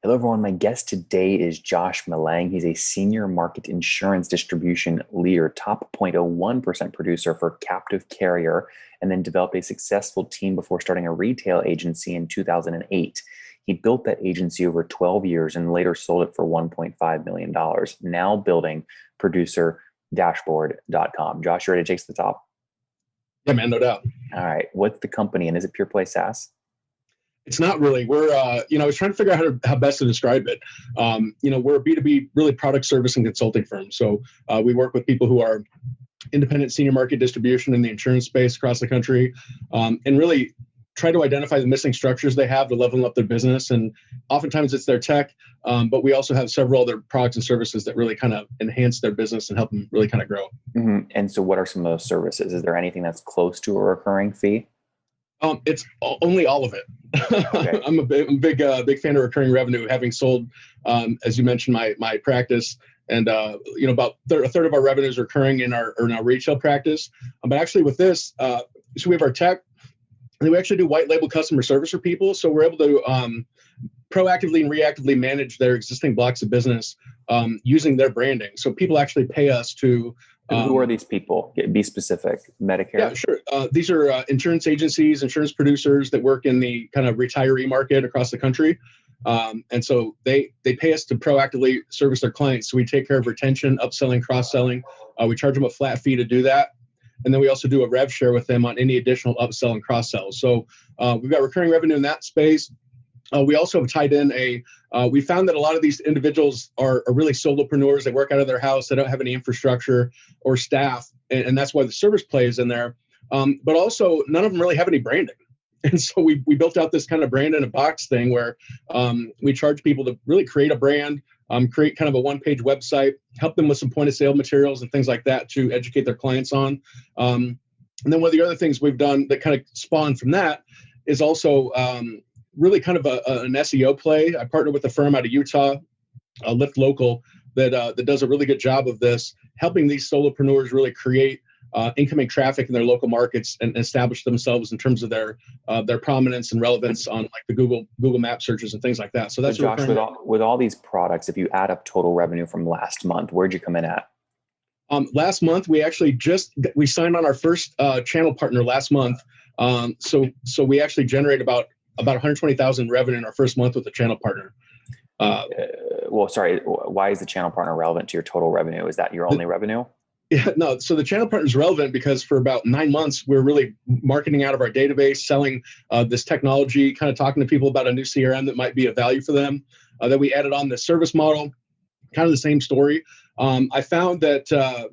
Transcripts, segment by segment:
Hello, everyone. My guest today is Josh Millang. He's a senior market insurance distribution leader, top 0.01% producer for captive carrier, and then developed a successful team before starting a retail agency in 2008. He built that agency over 12 years and later sold it for $1.5 million, now building producerdashboard.com. Josh, you ready to take to the top? Yeah, man, no doubt. All right. What's the company, and is it pure play SaaS? It's not really. We're, I was trying to figure out how best to describe it. We're a B2B, really product service and consulting firm. So we work with people who are independent senior market distribution in the insurance space across the country, and really try to identify the missing structures they have to level up their business. And oftentimes it's their tech, but we also have several other products and services that really kind of enhance their business and help them really kind of grow. Mm-hmm. And so what are some of those services? Is there anything that's close to a recurring fee? It's only all of it. Okay. I'm a big fan of recurring revenue, having sold, as you mentioned, my practice, and about a third of our revenue is recurring in our retail practice. But actually, with this, so we have our tech, and we actually do white label customer service for people. So we're able to proactively and reactively manage their existing blocks of business using their branding. So people actually pay us to. Who are these people? Be specific. Medicare? Yeah, sure. These are insurance agencies, insurance producers that work in the kind of retiree market across the country. And so they pay us to proactively service their clients. So we take care of retention, upselling, cross-selling. We charge them a flat fee to do that. And then we also do a rev share with them on any additional upsell and cross-sell. So we've got recurring revenue in that space. We also have tied in we found that a lot of these individuals are really solopreneurs. They work out of their house. They don't have any infrastructure or staff. And that's why the service play is in there. But also none of them really have any branding. And so we built out this kind of brand in a box thing where we charge people to really create a brand, create kind of a one-page website, help them with some point of sale materials and things like that to educate their clients on. And then one of the other things we've done that kind of spawned from that is also really kind of an SEO play. I partnered with a firm out of Utah, Lift Local, that does a really good job of this, helping these solopreneurs really create incoming traffic in their local markets and establish themselves in terms of their prominence and relevance on like the Google Map searches and things like that. So that's Josh, with all these products, if you add up total revenue from last month, where'd you come in at? Last month, we actually we signed on our first channel partner last month. So we actually generate about 120,000 revenue in our first month with a channel partner. Why is the channel partner relevant to your total revenue? Is that your only revenue? Yeah, no. So the channel partner is relevant because for about 9 months, we're really marketing out of our database, selling this technology, kind of talking to people about a new CRM that might be of value for them. Then we added on the service model, kind of the same story. I found that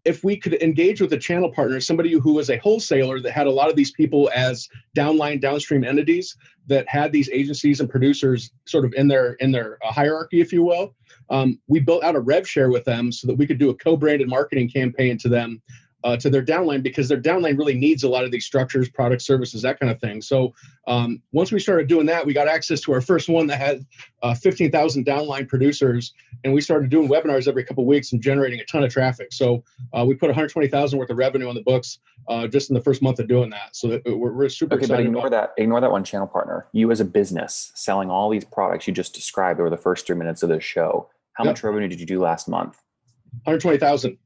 if we could engage with a channel partner, somebody who was a wholesaler that had a lot of these people as downstream entities that had these agencies and producers sort of in their hierarchy, if you will, we built out a rev share with them so that we could do a co-branded marketing campaign to them, to their downline, because their downline really needs a lot of these structures, products, services, that kind of thing. So once we started doing that, we got access to our first one that had 15,000 downline producers, and we started doing webinars every couple of weeks and generating a ton of traffic. So we put 120,000 worth of revenue on the books just in the first month of doing that. So that we're super excited. But ignore that one channel partner. You as a business selling all these products you just described over the first 3 minutes of this show. How much revenue did you do last month? 120,000.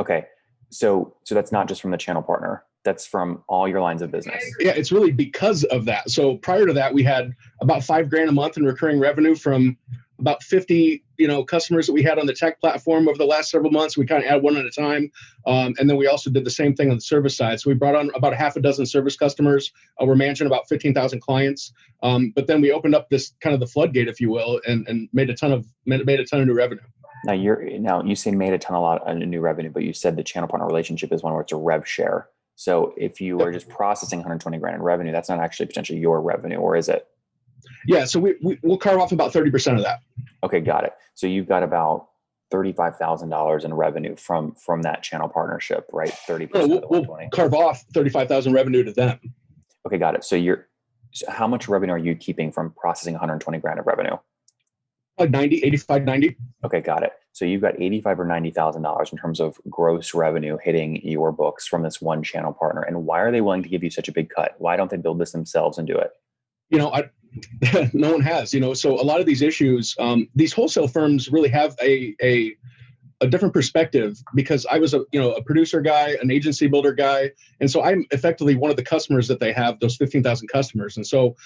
Okay. So that's not just from the channel partner. That's from all your lines of business. Yeah, it's really because of that. So prior to that, we had about $5,000 a month in recurring revenue from about 50, customers that we had on the tech platform over the last several months. We kind of add one at a time. And then we also did the same thing on the service side. So we brought on about half a dozen service customers. We're managing about 15,000 clients. But then we opened up this kind of the floodgate, if you will, and made a ton of new revenue. Now you say made a lot of new revenue, but you said the channel partner relationship is one where it's a rev share. So if you are just processing 120 grand in revenue, that's not actually potentially your revenue, or is it? Yeah. So we'll carve off about 30% of that. Okay. Got it. So you've got about $35,000 in revenue from that channel partnership, right? 30%. We'll carve off 35,000 revenue to them. Okay. Got it. So how much revenue are you keeping from processing 120 grand of revenue? Like 90, 85, 90. Okay, got it. So you've got $85,000 or $90,000 in terms of gross revenue hitting your books from this one channel partner. And why are they willing to give you such a big cut? Why don't they build this themselves and do it? No one has, so a lot of these issues, these wholesale firms really have a different perspective, because I was a producer guy, an agency builder guy. And so I'm effectively one of the customers that they have, those 15,000 customers. And so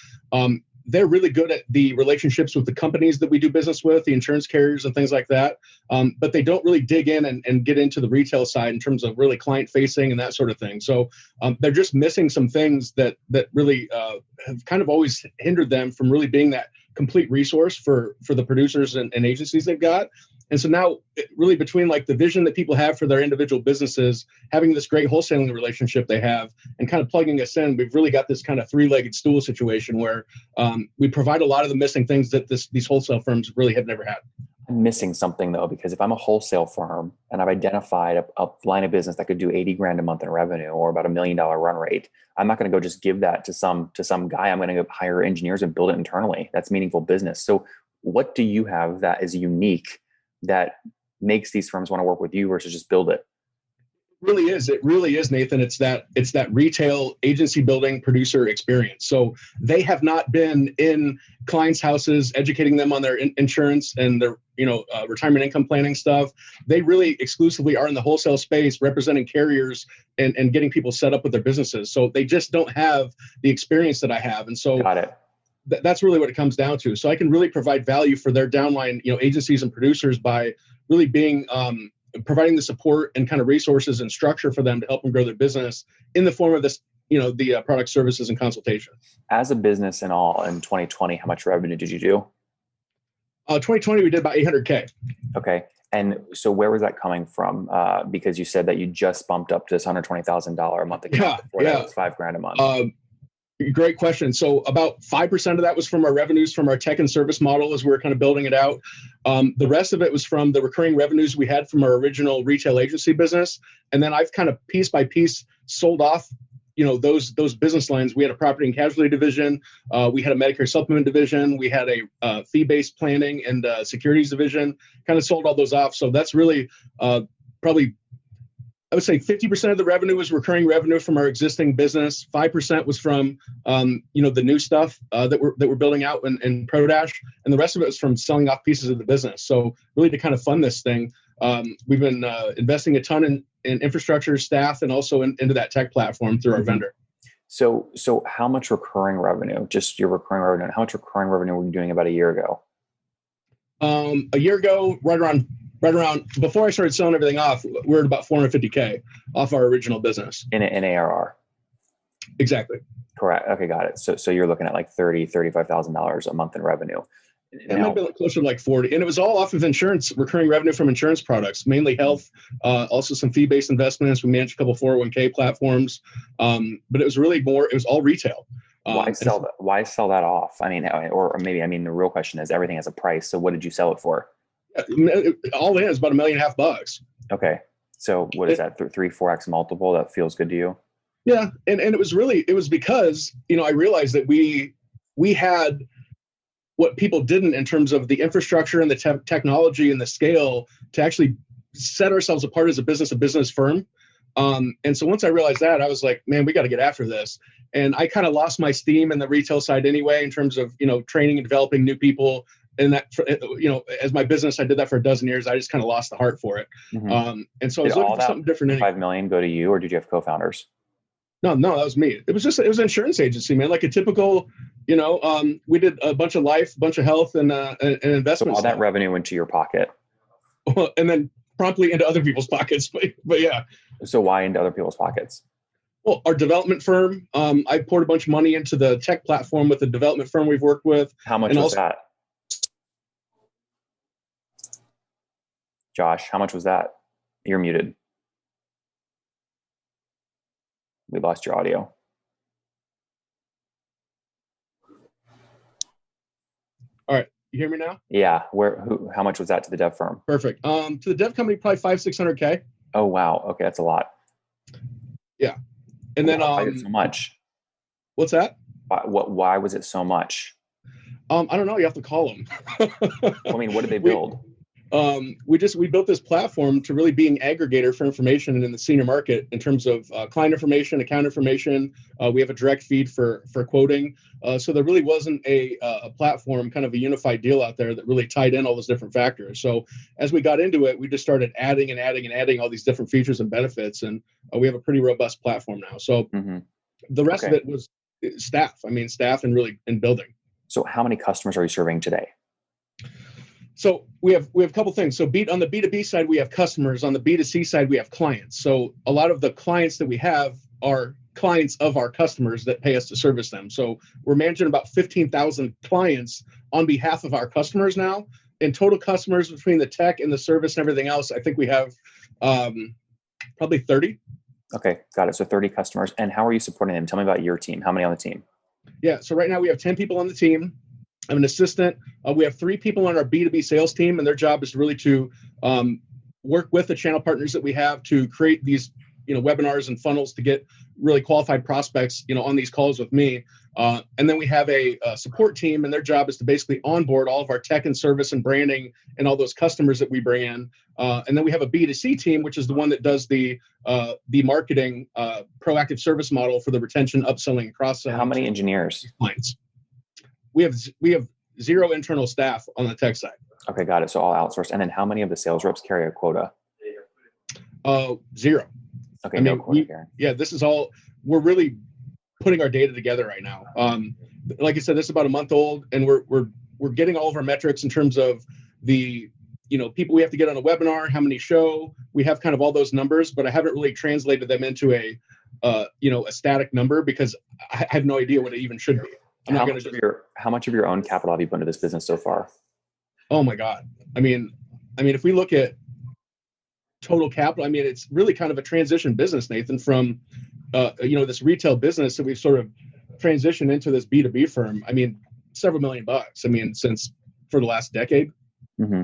they're really good at the relationships with the companies that we do business with, the insurance carriers and things like that. But they don't really dig in and get into the retail side in terms of really client facing and that sort of thing. So they're just missing some things that really have kind of always hindered them from really being that complete resource for the producers and agencies they've got. And so now, really, between like the vision that people have for their individual businesses, having this great wholesaling relationship they have, and kind of plugging us in, we've really got this kind of three-legged stool situation where we provide a lot of the missing things that these wholesale firms really have never had. I'm missing something though, because if I'm a wholesale firm and I've identified a line of business that could do 80 grand a month in revenue, or about $1 million run rate, I'm not going to go just give that to some guy. I'm going to go hire engineers and build it internally. That's meaningful business. So what do you have that is unique that makes these firms want to work with you versus just build it? It really is, Nathan. It's that retail agency building producer experience. So they have not been in clients' houses educating them on their insurance and their retirement income planning stuff. They really exclusively are in the wholesale space, representing carriers and getting people set up with their businesses. So they just don't have the experience that I have. And so got it. That's really what it comes down to. So I can really provide value for their downline, agencies and producers by really being providing the support and kind of resources and structure for them to help them grow their business in the form of this, the product, services, and consultation. As a business in all, in 2020, how much revenue did you do? 2020, we did about 800K. Okay. And so where was that coming from? Because you said that you just bumped up to this $120,000 a month account. Before that was $5,000 a month. Great question. So about 5% of that was from our revenues from our tech and service model as we were kind of building it out. The rest of it was from the recurring revenues we had from our original retail agency business. And then I've kind of piece by piece sold off, those business lines. We had a property and casualty division. We had a Medicare supplement division. We had a fee-based planning and securities division, kind of sold all those off. So that's really probably, I would say 50% of the revenue was recurring revenue from our existing business. 5% was from, the new stuff that we're building out in ProDash, and the rest of it was from selling off pieces of the business. So really, to kind of fund this thing, we've been investing a ton in infrastructure, staff, and also into that tech platform through our vendor. So how much recurring revenue? Just your recurring revenue. How much recurring revenue were you doing about a year ago? A year ago, right around before I started selling everything off, we're at about 450K off our original business. In ARR. Exactly. Correct. Okay, got it. So you're looking at like $35,000 a month in revenue. It might be closer to like 40. And it was all off of insurance, recurring revenue from insurance products, mainly health, also some fee-based investments. We managed a couple 401k platforms. But it was really it was all retail. Why sell that off? I mean, the real question is, everything has a price. So what did you sell it for? All in is about $1.5 million. Okay. So what is that? 3-4x multiple? That feels good to you? Yeah. And it was because, I realized that we had what people didn't in terms of the infrastructure and the technology and the scale to actually set ourselves apart as a business firm. And so once I realized that, I was like, man, we got to get after this. And I kind of lost my steam in the retail side anyway, in terms of, training and developing new people. And that, as my business, I did that for a dozen years. I just kind of lost the heart for it. Mm-hmm. And so I was looking for something different. $5 million go to you, or did you have co-founders? No, that was me. It was an insurance agency, man. Like a typical, we did a bunch of life, a bunch of health and investment. So all that revenue went to your pocket. And then promptly into other people's pockets. But yeah. So why into other people's pockets? Well, our development firm, I poured a bunch of money into the tech platform with the development firm we've worked with. How much was that? Josh, how much was that? You're muted. We lost your audio. All right. You hear me now? Yeah. How much was that to the dev firm? Perfect. To the dev company, probably 500-600K. Oh, wow. Okay. That's a lot. Yeah. And then, why so much? What's that? Why was it so much? I don't know. You have to call them. I mean, what did they build? We built this platform to really be an aggregator for information in the senior market in terms of client information, account information. We have a direct feed for quoting. So there really wasn't a platform, kind of a unified deal out there that really tied in all those different factors. So as we got into it, we just started adding and adding and adding all these different features and benefits, and we have a pretty robust platform now. So the rest of it was staff. I mean, staff and really in building. So how many customers are you serving today? So we have a couple things. So on the B2B side, we have customers. On the B2C side, we have clients. So a lot of the clients that we have are clients of our customers that pay us to service them. So we're managing about 15,000 clients on behalf of our customers now. In total customers between the tech and the service and everything else, I think we have probably 30. Okay, got it. So 30 customers. And how are you supporting them? Tell me about your team. How many on the team? Yeah, so right now we have 10 people on the team. I'm an assistant. We have 3 people on our B2B sales team, and their job is really to work with the channel partners that we have to create these, webinars and funnels to get really qualified prospects, on these calls with me. And then we have a support team, and their job is to basically onboard all of our tech and service and branding and all those customers that we bring in. And then we have a B2C team, which is the one that does the marketing proactive service model for the retention, upselling, and cross-selling. How many engineers? Clients. We have 0 internal staff on the tech side. Okay, got it. So all outsourced. And then how many of the sales reps carry a quota? 0. Okay, no quota carrying. Yeah, this is all, we're really putting our data together right now. Like I said, this is about a month old, and we're getting all of our metrics in terms of the, people we have to get on a webinar, how many show. We have kind of all those numbers, but I haven't really translated them into a static number because I have no idea what it even should be. How much of your own capital have you put into this business so far? Oh my God. I mean, if we look at total capital, it's really kind of a transition business, Nathan, from, this retail business that we've sort of transitioned into this B2B firm. Several $1 million, since for the last decade. Mm-hmm.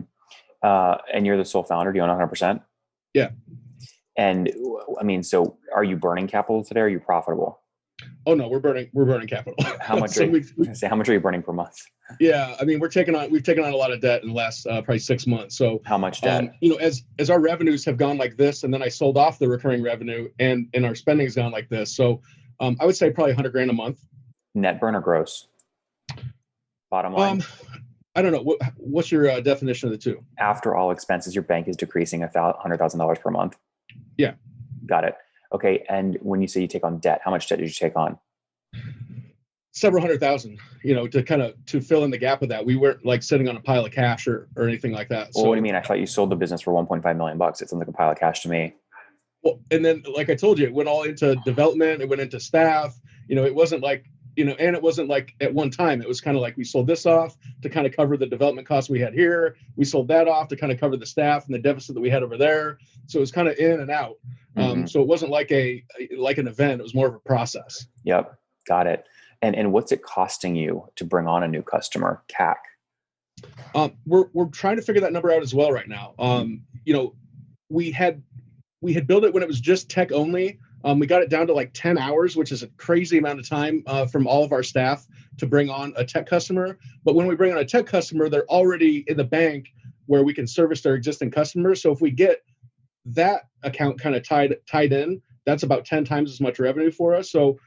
And you're the sole founder. Do you own 100%? Yeah. And so are you burning capital today? Or are you profitable? Oh no, we're burning capital. How much? How much are you burning per month? Yeah, we've taken on a lot of debt in the last probably 6 months. So how much debt? As our revenues have gone like this, and then I sold off the recurring revenue, and our spending's gone like this. So I would say probably $100,000 a month. Net burn or gross? Bottom line. I don't know. What's your definition of the two? After all expenses, your bank is decreasing $100,000 per month. Yeah. Got it. Okay. And when you say you take on debt, how much debt did you take on? Several $100,000, to fill in the gap of that. We weren't like sitting on a pile of cash or anything like that. Well, what do you mean? I thought you sold the business for $1.5 million. It sounds like a pile of cash to me. Well, and then, like I told you, it went all into development. It went into staff. It wasn't like, and it wasn't like at one time. It was kind of like we sold this off to kind of cover the development costs we had here. We sold that off to kind of cover the staff and the deficit that we had over there. So it was kind of in and out. So it wasn't like an event. It was more of a process. Yep. Got it. And what's it costing you to bring on a new customer, CAC? We're trying to figure that number out as well right now. We had built it when it was just tech only. We got it down to like 10 hours, which is a crazy amount of time from all of our staff to bring on a tech customer. But when we bring on a tech customer, they're already in the bank where we can service their existing customers. So if we get that account kind of tied in, that's about 10 times as much revenue for us. So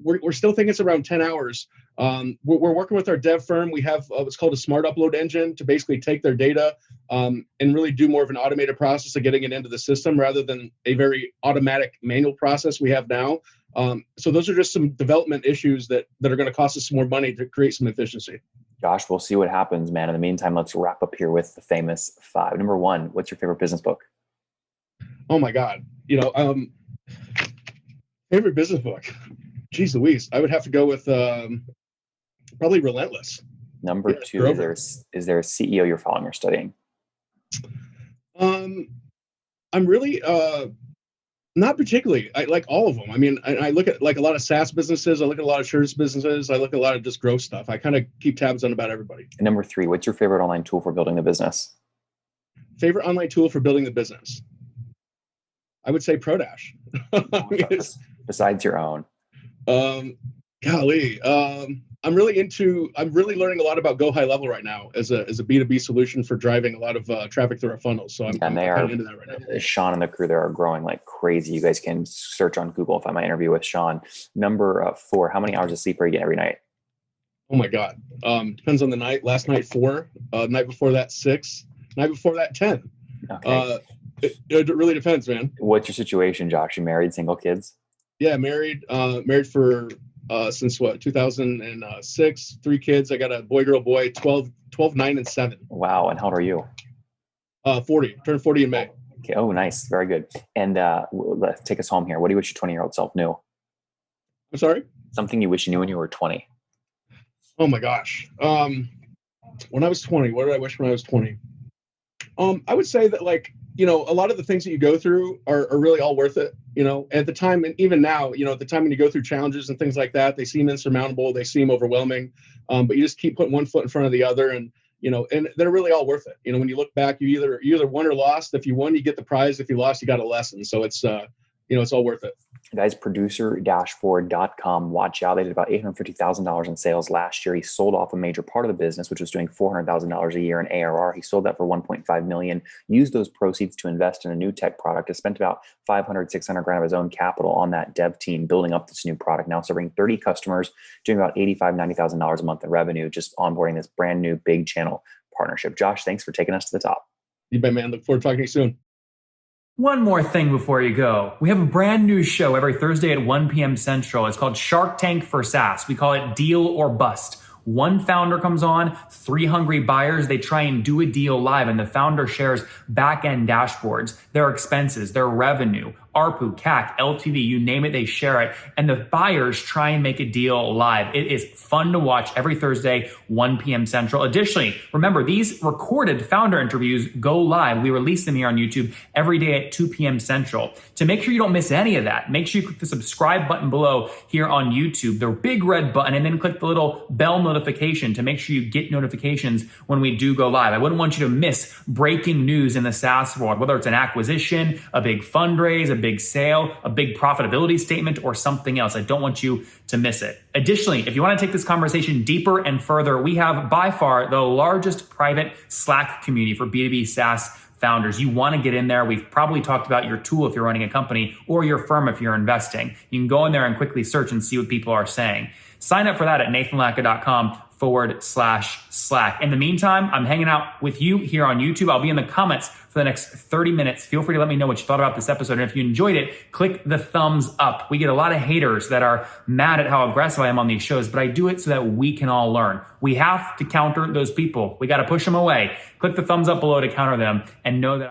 we're still thinking it's around 10 hours. We're working with our dev firm. We have what's called a smart upload engine to basically take their data and really do more of an automated process of getting it into the system rather than a very automatic manual process we have now. So those are just some development issues that are going to cost us some more money to create some efficiency. Josh, we'll see what happens, man. In the meantime, let's wrap up here with the famous 5. Number 1, what's your favorite business book? Oh my God. Favorite business book. Jeez Louise. I would have to go with probably Relentless. Number 2, is there a CEO you're following or studying? I'm really not particularly. I like all of them. I look at like a lot of SaaS businesses. I look at a lot of insurance businesses. I look at a lot of just growth stuff. I kind of keep tabs on about everybody. And number 3, what's your favorite online tool for building the business? Favorite online tool for building the business? I would say ProDash. Besides your own. Golly, I'm really learning a lot about Go High Level right now as a B2B solution for driving a lot of traffic through our funnels. So I'm And they kind are, of into that right now. Sean and the crew there are growing like crazy. You guys can search on Google and find my interview with Sean. Number 4, how many hours of sleep are you getting every night? Oh my God. Depends on the night. Last night, 4. Night before that, 6. Night before that, 10. Okay. It really depends, man. What's your situation, Josh? You married, single, kids? Yeah, married for since 2006, 3 kids. I got a boy, girl, boy, 12, 9, and 7. Wow. And how old are you? 40. Turned 40 in May. Okay. Oh, nice. Very good. And let's take us home here. What do you wish your 20-year-old self knew? I'm sorry? Something you wish you knew when you were 20. Oh my gosh. When I was 20, what did I wish when I was 20? I would say that, like, a lot of the things that you go through are really all worth it. At the time, and even now, at the time when you go through challenges and things like that, they seem insurmountable, they seem overwhelming, but you just keep putting one foot in front of the other, and they're really all worth it. When you look back, you either won or lost. If you won, you get the prize. If you lost, you got a lesson. So it's it's all worth it. Guys, producer-ford.com. Watch out. They did about $850,000 in sales last year. He sold off a major part of the business, which was doing $400,000 a year in ARR. He sold that for $1.5 million, used those proceeds to invest in a new tech product. He spent about 500, 600 grand of his own capital on that dev team, building up this new product, now serving 30 customers, doing about $85,000, $90,000 a month in revenue, just onboarding this brand new big channel partnership. Josh, thanks for taking us to the top. You bet, man. Look forward to talking to you soon. One more thing before you go. We have a brand new show every Thursday at 1 p.m. Central. It's called Shark Tank for SaaS. We call it Deal or Bust. One founder comes on, 3 hungry buyers. They try and do a deal live, and the founder shares back-end dashboards, their expenses, their revenue, ARPU, CAC, LTV, you name it, they share it. And the buyers try and make a deal live. It is fun to watch every Thursday, 1 p.m. Central. Additionally, remember, these recorded founder interviews go live. We release them here on YouTube every day at 2 p.m. Central. To make sure you don't miss any of that, make sure you click the subscribe button below here on YouTube, the big red button, and then click the little bell notification to make sure you get notifications when we do go live. I wouldn't want you to miss breaking news in the SaaS world, whether it's an acquisition, a big fundraise, a big sale, a big profitability statement, or something else. I don't want you to miss it. Additionally, if you want to take this conversation deeper and further, we have by far the largest private Slack community for B2B SaaS founders. You want to get in there. We've probably talked about your tool if you're running a company, or your firm if you're investing. You can go in there and quickly search and see what people are saying. Sign up for that at nathanlatka.com/Slack. In the meantime, I'm hanging out with you here on YouTube. I'll be in the comments for the next 30 minutes. Feel free to let me know what you thought about this episode. And if you enjoyed it, click the thumbs up. We get a lot of haters that are mad at how aggressive I am on these shows, but I do it so that we can all learn. We have to counter those people. We got to push them away. Click the thumbs up below to counter them, and know that